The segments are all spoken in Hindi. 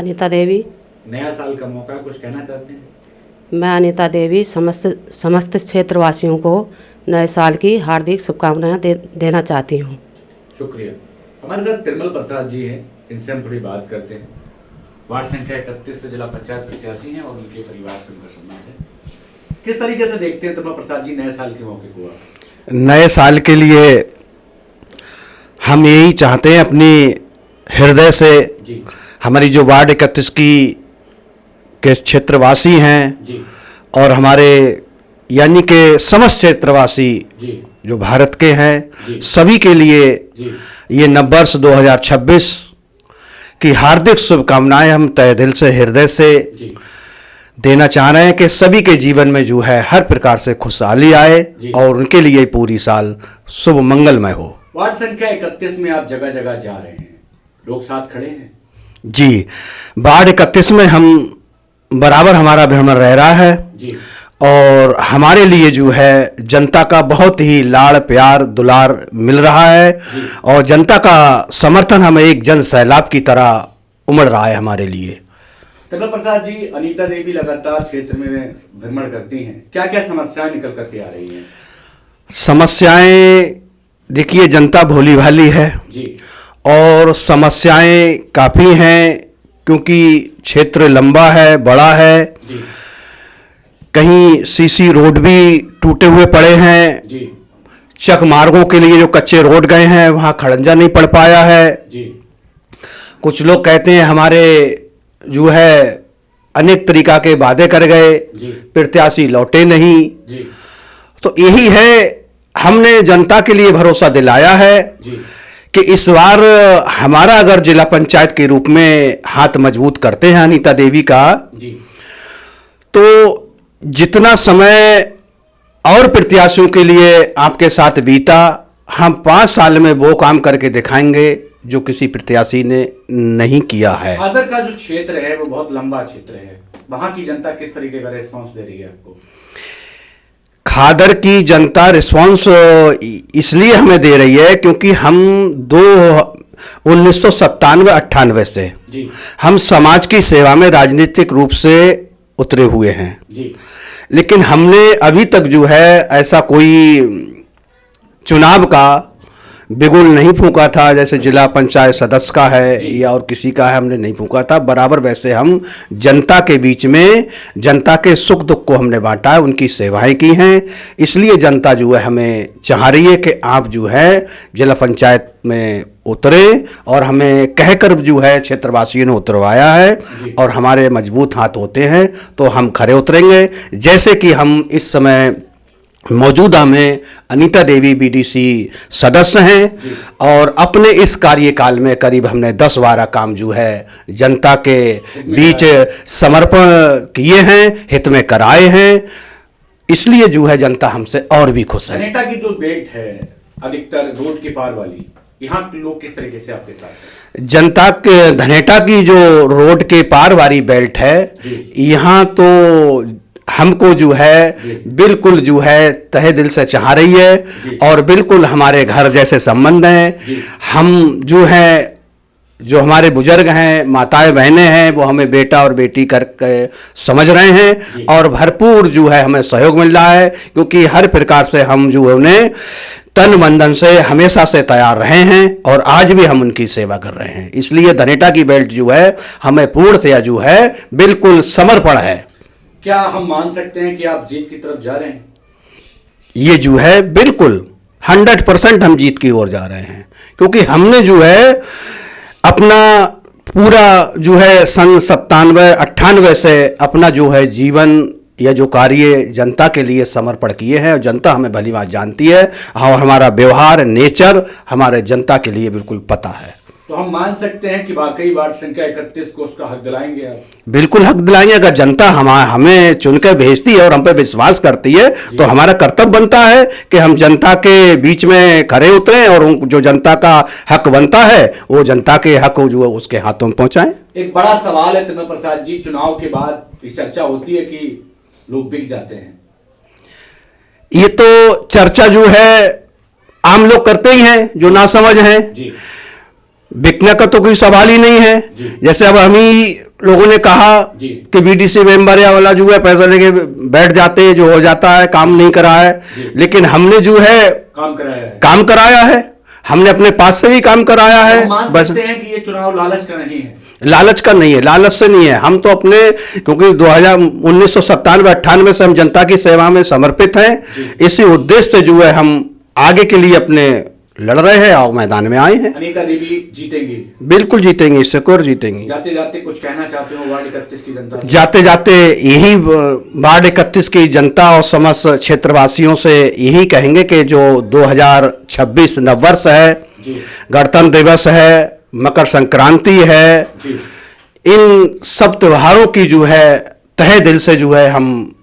अनीता देवी। नया साल का मौका, कुछ कहना चाहते हैं? मैं अनीता देवी समस्त क्षेत्रवासियों को नए साल की हार्दिक शुभकामनाएं देना चाहती हूँ। शुक्रिया। हमारे साथ तिरमल प्रसाद जी हैं, इनसे हम थोड़ी बात करते हैं। वार्ड संख्या 31 से जिला पंचायत प्रत्याशी हैं और उनके परिवार से उनका संबंध है। किस तरीके से देखते हैं तिरमल प्रसाद जी नए साल के मौके को? नए साल के लिए हम यही चाहते हैं अपनी हृदय से जी। हमारी जो वार्ड 31 के क्षेत्रवासी हैं जी। और हमारे यानी कि समस्त क्षेत्रवासी जी। जो भारत के हैं जी। सभी के लिए जी। ये नववर्ष 2026 की हार्दिक शुभकामनाएं हम तहे दिल से हृदय से जी। देना चाह रहे हैं कि सभी के जीवन में जो है हर प्रकार से खुशहाली आए और उनके लिए पूरी साल शुभ मंगलमय हो। वार्ड संख्या 31 में आप जगह जगह जा रहे हैं, लोग साथ खड़े हैं? जी, वार्ड 31 में हम बराबर हमारा भ्रमण रह रहा है जी। और हमारे लिए जो है जनता का बहुत ही लाड़ प्यार दुलार मिल रहा है और जनता का समर्थन हमें एक जन सैलाब की तरह उमड़ रहा है हमारे लिए। तिरमल प्रसाद जी, अनीता देवी लगातार क्षेत्र में भ्रमण करती हैं, क्या क्या समस्याएं निकल करके आ रही हैं? समस्याएं देखिए, जनता भोली भाली है जी। और समस्याएं काफ़ी हैं क्योंकि क्षेत्र लंबा है, बड़ा है। जी। कहीं सीसी रोड भी टूटे हुए पड़े हैं। जी। चक मार्गों के लिए जो कच्चे रोड गए हैं वहाँ खड़ंजा नहीं पड़ पाया है। जी। कुछ लोग कहते हैं हमारे जो है अनेक तरीका के वादे कर गए, प्रत्याशी लौटे नहीं। जी। तो यही है, हमने जनता के लिए भरोसा दिलाया है जी। कि इस बार हमारा अगर जिला पंचायत के रूप में हाथ मजबूत करते हैं अनीता देवी का जी। तो जितना समय और प्रत्याशियों के लिए आपके साथ बीता, हम 5 साल में वो काम करके दिखाएंगे जो किसी प्रत्याशी ने नहीं किया है। खादर का जो क्षेत्र है वो बहुत लंबा क्षेत्र है, वहां की जनता किस तरीके का रिस्पांस दे रही है आपको? खादर की जनता रिस्पांस इसलिए हमें दे रही है क्योंकि हम 1997-98 से जी। हम समाज की सेवा में राजनीतिक रूप से उतरे हुए हैं। जी। लेकिन हमने अभी तक जो है ऐसा कोई चुनाव का बिगुल नहीं फूंका था, जैसे जिला पंचायत सदस्य का है या और किसी का है, हमने नहीं फूंका था। बराबर वैसे हम जनता के बीच में जनता के सुख दुख को हमने बांटा है, उनकी सेवाएं की हैं। इसलिए जनता जो है हमें चाह रही है कि आप जो है जिला पंचायत में उतरे और हमें कहकर जो है क्षेत्रवासियों ने उतरवाया है और हमारे मजबूत हाथ होते हैं तो हम खरे उतरेंगे। जैसे कि हम इस समय मौजूदा में अनीता देवी बीडीसी सदस्य हैं और अपने इस कार्यकाल में करीब हमने 10-12 काम जो है जनता के बीच समर्पण किए हैं, हित में कराए हैं। इसलिए जो है जनता हमसे और भी खुश है। धनेटा की जो बेल्ट है अधिकतर रोड के पार वाली, यहाँ के लोग किस तरीके से आपके साथ हैं? जनता के धनेटा की जो रोड के पार वाली बेल्ट है, यहाँ तो हमको जो है बिल्कुल जो है तहे दिल से चाह रही है और बिल्कुल हमारे घर जैसे संबंध हैं। हम जो है जो हमारे बुजुर्ग हैं, माताएं बहनें हैं, वो हमें बेटा और बेटी करके समझ रहे हैं और भरपूर जो है हमें सहयोग मिल रहा है क्योंकि हर प्रकार से हम जो उन्हें तन बंधन से हमेशा से तैयार रहे हैं और आज भी हम उनकी सेवा कर रहे हैं। इसलिए धनेटा की बेल्ट जो है हमें पूर्णतया जो है बिल्कुल समर्पण है। क्या हम मान सकते हैं कि आप जीत की तरफ जा रहे हैं? ये जो है बिल्कुल 100% हम जीत की ओर जा रहे हैं क्योंकि हमने जो है अपना पूरा जो है सन 97-98 से अपना जो है जीवन या जो कार्य जनता के लिए समर्पण किए हैं और जनता हमें भली बात जानती है और हमारा व्यवहार नेचर हमारे जनता के लिए बिल्कुल पता है। तो हम मान सकते हैं कि वाकई वार्ड संख्या 31 को उसका हक दिलाएंगे आप? बिल्कुल हक दिलाएंगे। अगर जनता हमें चुनकर भेजती है और हम पे विश्वास करती है तो हमारा कर्तव्य बनता है कि हम जनता के बीच में खरे उतरें और जो जनता का हक बनता है वो जनता के हक जो है उसके हाथों में पहुंचाएं। एक बड़ा सवाल है तिरमल प्रसाद जी, चुनाव के बाद ये चर्चा होती है कि लोग बिक जाते हैं। ये तो चर्चा जो है आम लोग करते ही हैं जो नासमझ हैं। बिकने का तो कोई सवाल ही नहीं है। जैसे अब हम ही लोगों ने कहा जी। कि बीडीसी मेंबर या वाला जो है पैसा लेके बैठ जाते हैं, जो हो जाता है, काम नहीं करा है। लेकिन हमने जो है काम कराया है, हमने अपने पास से भी काम कराया है। मान बस सकते हैं कि ये चुनाव लालच का नहीं है। लालच का नहीं है, लालच से नहीं है। हम तो अपने, क्योंकि 1997-98 से हम जनता की सेवा में समर्पित हैं, इसी उद्देश्य से जो है हम आगे के लिए अपने लड़ रहे हैं और मैदान में आए हैं। अनीता देवी जीतेंगी? बिल्कुल जीतेंगी, सिक्योर जीतेंगी। जाते जाते कुछ कहना चाहते हो वार्ड 31 की जनता से? जाते जाते यही वार्ड 31 की जनता और समस्त क्षेत्रवासियों से यही कहेंगे कि जो 2026 नववर्ष है, गणतंत्र दिवस है, मकर संक्रांति है, इन सब त्योहारों की जो है तहे दिल से जो है हम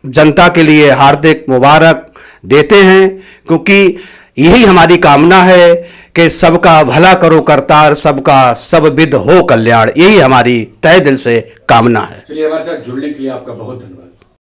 जनता के लिए हार्दिक मुबारक देते हैं, क्योंकि यही हमारी कामना है कि सबका भला करो करतार, सबका सब विध हो कल्याण। यही हमारी तहे दिल से कामना है। चलिए, हमारे साथ जुड़ने के लिए आपका बहुत धन्यवाद।